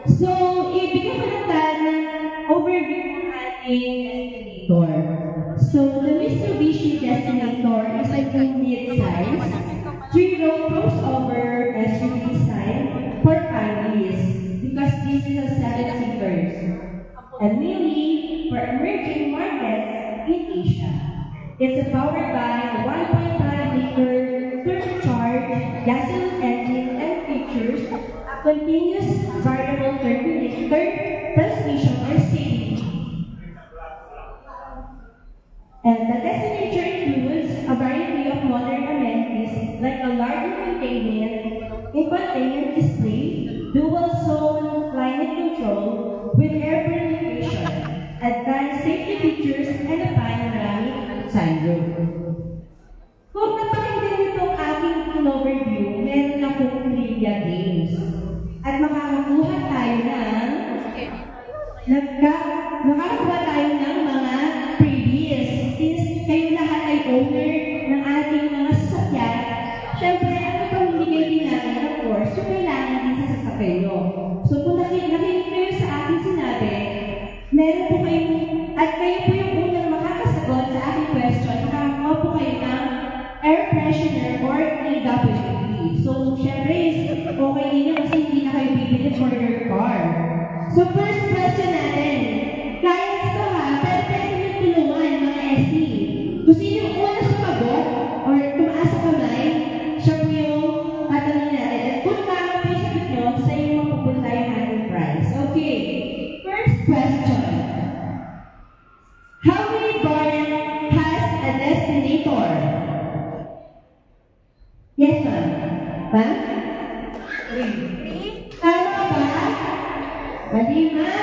So, ibigay ko na tayo ng overview ng ating destinator. So, the Mitsubishi Destinator is a mid-size, 3-row crossover SUV design for families because this is a 7-seaters and mainly for emerging markets in Asia. It's powered by a 1.5-liter turbocharged gasoline engine and features a continuous variable turbulator transmission or CVT. And the Destinator includes a variety of modern amenities like a larger infotainment display, dual-zone climate control with air purification, advanced safety features, and a panoramic sunroof. Kung napakinggan niyo itong aking overview, meron akong trivia games. At makakakuha tayo ng mga previous. Since kayo lahat ay owner ng ating mga sasakyan, syempre, ano pa hindi kayo ginamit, of course, yung kailangan din sa sasakyan nyo. So kung nakinig kayo sa aking sinabi, meron po kayong, at kayo po yung unang makakasagot sa aking question, makakakuha po kayo ng air freshener or AWP. So, syempre, okay din yun kasi hindi na kayo bibili for your car. So, first question natin. Guys, ito ha, pero pwede nyo tulungan mga SC. Kung sino yung una sumagot or tumaas sa kamay, siya po yung tatanungin natin. At kung tama po yung sagot nyo, sa inyo mapupunta yung ating prize. Okay, first question. How many variants has a Destinator? Yes, ma'am. Ma'am? 3. Tama ba? Mali, ma'am.